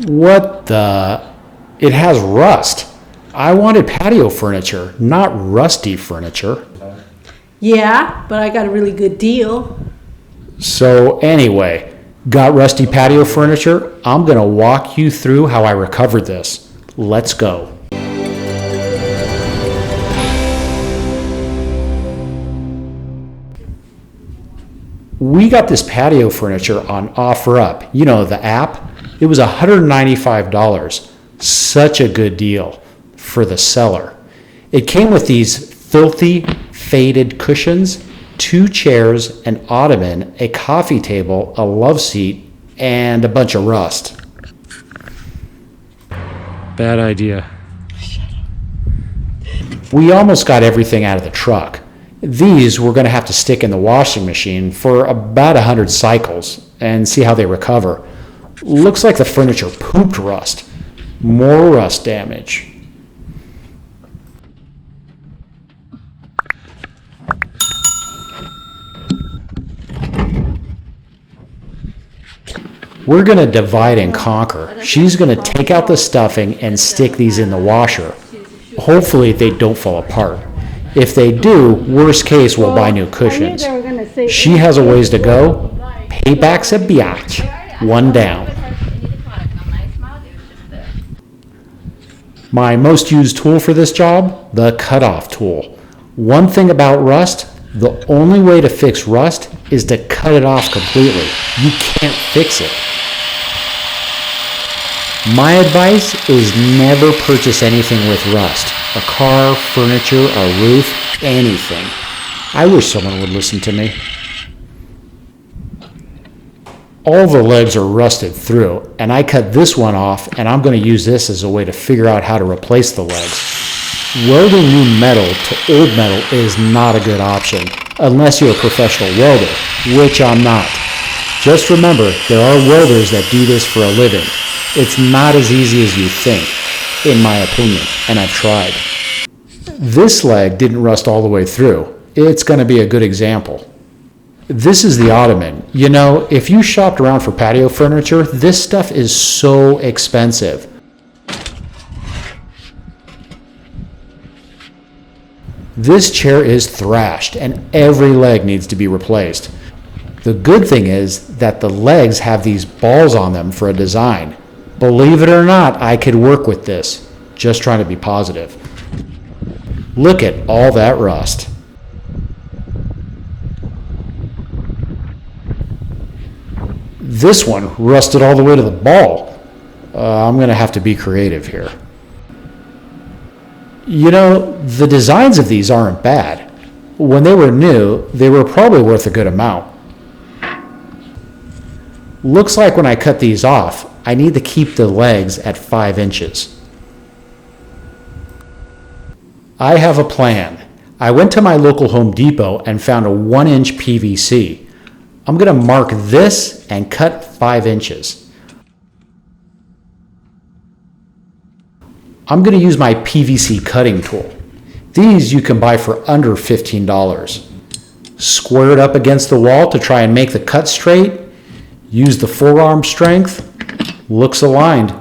What the? It has rust. I wanted patio furniture, not rusty furniture. Yeah, but I got a really good deal. So anyway, got rusty patio furniture? I'm going to walk you through how I recovered this. Let's go. We got this patio furniture on Offerup, you know, the app. It was $195. Such a good deal for the seller. It came with these filthy, faded cushions, 2 chairs, an ottoman, a coffee table, a love seat, and a bunch of rust. Bad idea. We almost got everything out of the truck. These we're going to have to stick in the washing machine for about 100 cycles and see how they recover. Looks like the furniture pooped rust. More rust damage. We're going to divide and conquer. She's going to take out the stuffing and stick these in the washer. Hopefully they don't fall apart. If they do, worst case, we'll buy new cushions. She has a ways to go. Payback's a biatch. One down. My most used tool for this job, the cutoff tool. One thing about rust, the only way to fix rust is to cut it off completely. You can't fix it. My advice is never purchase anything with rust. A car, furniture, a roof, anything. I wish someone would listen to me. All the legs are rusted through, and I cut this one off, and I'm going to use this as a way to figure out how to replace the legs. Welding new metal to old metal is not a good option, unless you're a professional welder, which I'm not. Just remember, there are welders that do this for a living. It's not as easy as you think, in my opinion, and I've tried. This leg didn't rust all the way through. It's going to be a good example. This is the ottoman. You know, if you shopped around for patio furniture, this stuff is so expensive. This chair is thrashed and every leg needs to be replaced. The good thing is that the legs have these balls on them for a design. Believe it or not, I could work with this. Just trying to be positive. Look at all that rust. This one rusted all the way to the ball. I'm going to have to be creative here. You know, the designs of these aren't bad. When they were new, they were probably worth a good amount. Looks like when I cut these off, I need to keep the legs at 5 inches. I have a plan. I went to my local Home Depot and found a 1-inch PVC. I'm going to mark this and cut 5 inches. I'm going to use my PVC cutting tool. These you can buy for under $15. Square it up against the wall to try and make the cut straight. Use the forearm strength. Looks aligned.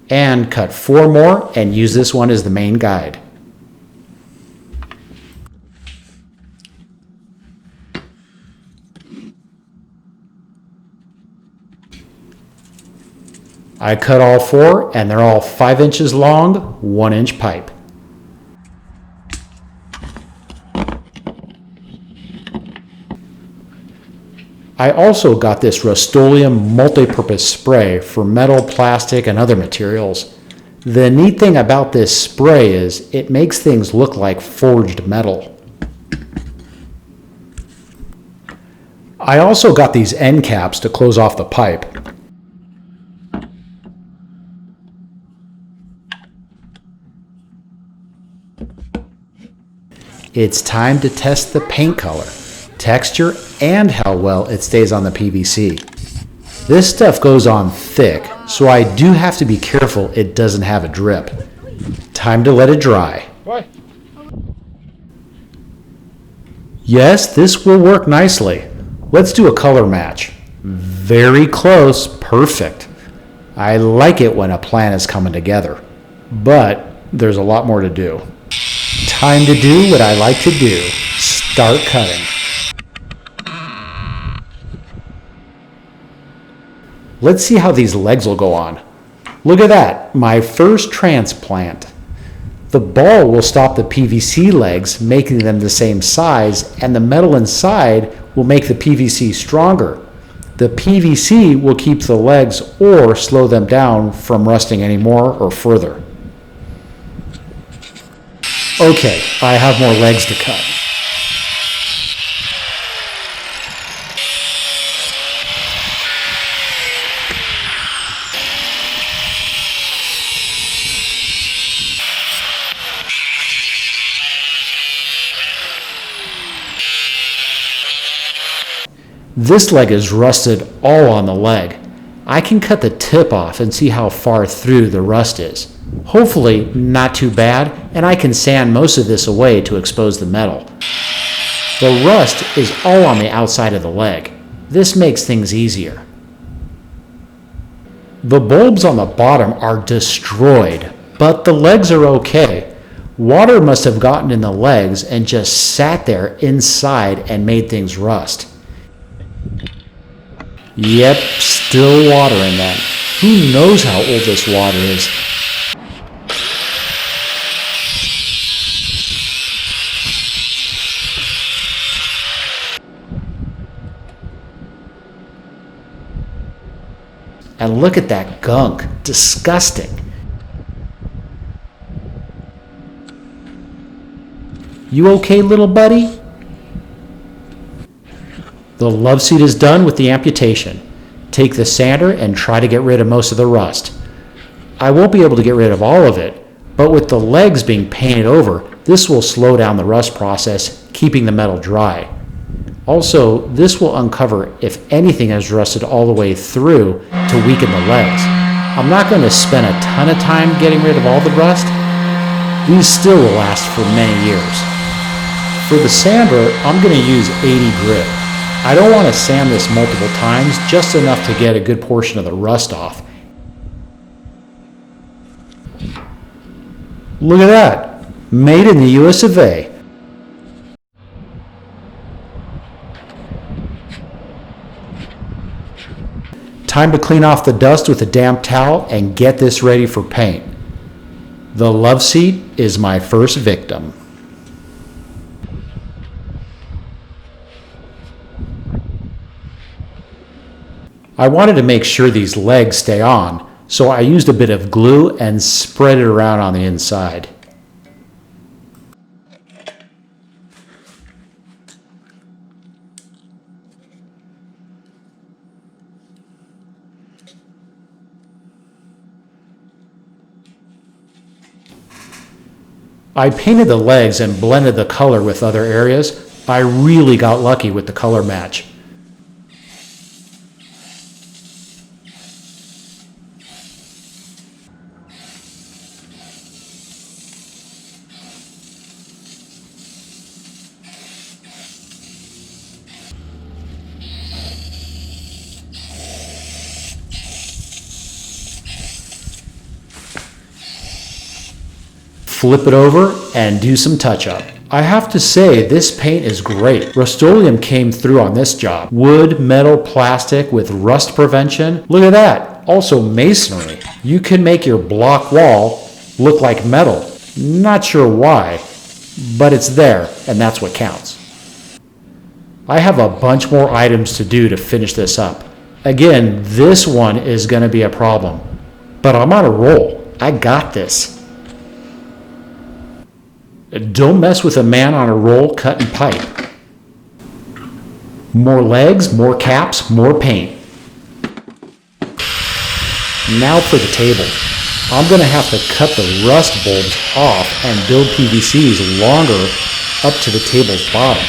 And cut 4 more and use this one as the main guide. I cut all 4 and they're all 5 inches long, 1-inch pipe. I also got this Rust-Oleum multi-purpose spray for metal, plastic, and other materials. The neat thing about this spray is it makes things look like forged metal. I also got these end caps to close off the pipe. It's time to test the paint color, texture, and how well it stays on the PVC. This stuff goes on thick, so I do have to be careful it doesn't have a drip. Time to let it dry. Why? Yes, this will work nicely. Let's do a color match. Very close, perfect. I like it when a plan is coming together, but there's a lot more to do. Time to do what I like to do. Start cutting. Let's see how these legs will go on. Look at that, my first transplant. The ball will stop the PVC legs, making them the same size, and the metal inside will make the PVC stronger. The PVC will keep the legs or slow them down from rusting any more or further. Okay, I have more legs to cut. This leg is rusted all on the leg. I can cut the tip off and see how far through the rust is. Hopefully not too bad, and I can sand most of this away to expose the metal. The rust is all on the outside of the leg. This makes things easier. The bulbs on the bottom are destroyed, but the legs are okay. Water must have gotten in the legs and just sat there inside and made things rust. Yep, still water in them. Who knows how old this water is? And look at that gunk. Disgusting. You okay, little buddy? The love seat is done with the amputation. Take the sander and try to get rid of most of the rust. I won't be able to get rid of all of it, but with the legs being painted over, this will slow down the rust process, keeping the metal dry. Also, this will uncover if anything has rusted all the way through to weaken the legs. I'm not going to spend a ton of time getting rid of all the rust. These still will last for many years. For the sander, I'm going to use 80 grit. I don't want to sand this multiple times, just enough to get a good portion of the rust off. Look at that, made in the US of A. Time to clean off the dust with a damp towel and get this ready for paint. The love seat is my first victim. I wanted to make sure these legs stay on, so I used a bit of glue and spread it around on the inside. I painted the legs and blended the color with other areas. I really got lucky with the color match. Flip it over and do some touch-up. I have to say, this paint is great. Rust-Oleum came through on this job. Wood, metal, plastic with rust prevention. Look at that. Also masonry. You can make your block wall look like metal. Not sure why, but it's there, and that's what counts. I have a bunch more items to do to finish this up. Again, this one is going to be a problem, but I'm on a roll. I got this. Don't mess with a man on a roll cutting pipe. More legs, more caps, more paint. Now for the table. I'm going to have to cut the rust bulbs off and build PVCs longer up to the table's bottom.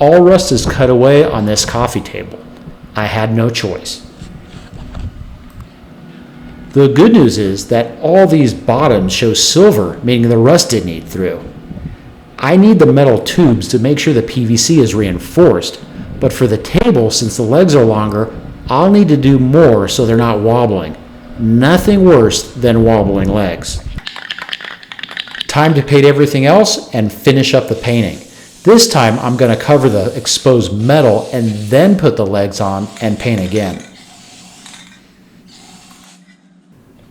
All rust is cut away on this coffee table. I had no choice. The good news is that all these bottoms show silver, meaning the rust didn't eat through. I need the metal tubes to make sure the PVC is reinforced, But for the table, since the legs are longer, I'll need to do more so they're not wobbling. Nothing worse than wobbling legs. Time to paint everything else and finish up the painting. This time I'm going to cover the exposed metal and then put the legs on and paint again.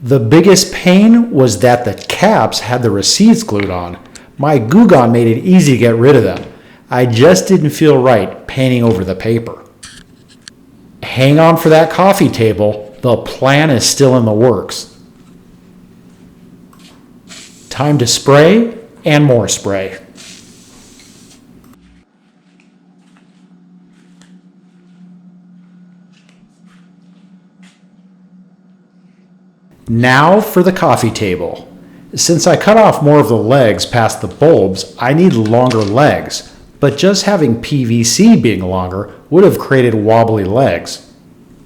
The biggest pain was that the caps had the receipts glued on. My glue gun made it easy to get rid of them. I just didn't feel right painting over the paper. Hang on for that coffee table. The plan is still in the works. Time to spray and more spray. Now for the coffee table. Since I cut off more of the legs past the bulbs, I need longer legs, but just having PVC being longer would have created wobbly legs.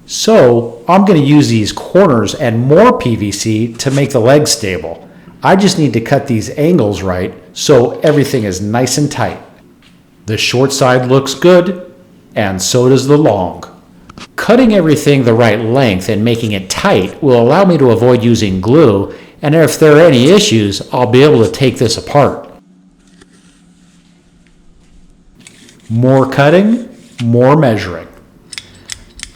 So I'm going to use these corners and more PVC to make the legs stable. I just need to cut these angles right so everything is nice and tight. The short side looks good, and so does the long. Cutting everything the right length and making it tight will allow me to avoid using glue, and if there are any issues, I'll be able to take this apart. More cutting, more measuring.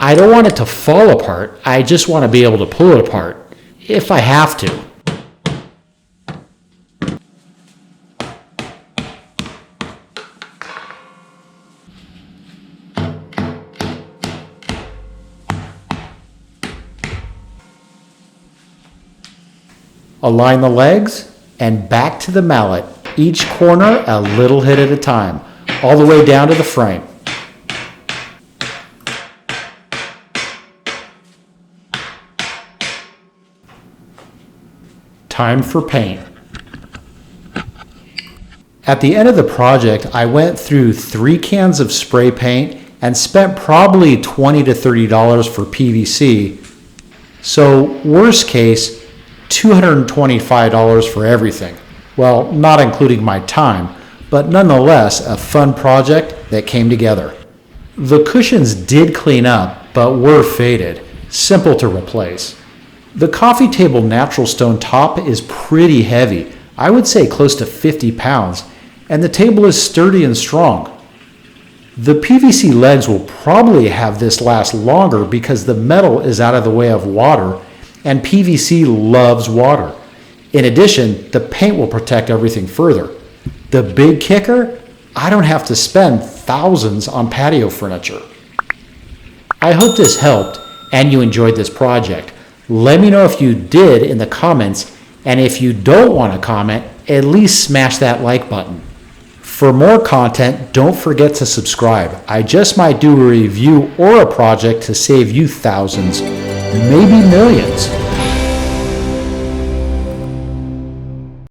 I don't want it to fall apart, I just want to be able to pull it apart, if I have to. Align the legs and back to the mallet, each corner a little hit at a time, all the way down to the frame. Time for paint. At the end of the project, I went through 3 cans of spray paint and spent probably $20 to $30 for PVC. So worst case, $225 for everything. Well, not including my time, but nonetheless a fun project that came together. The cushions did clean up, but were faded, simple to replace. The coffee table natural stone top is pretty heavy, I would say close to 50 pounds, and the table is sturdy and strong. The PVC legs will probably have this last longer because the metal is out of the way of water, and PVC loves water. In addition, the paint will protect everything further. The big kicker, I don't have to spend thousands on patio furniture. I hope this helped and you enjoyed this project. Let me know if you did in the comments, and if you don't want to comment, at least smash that like button. For more content, don't forget to subscribe. I just might do a review or a project to save you thousands, maybe millions.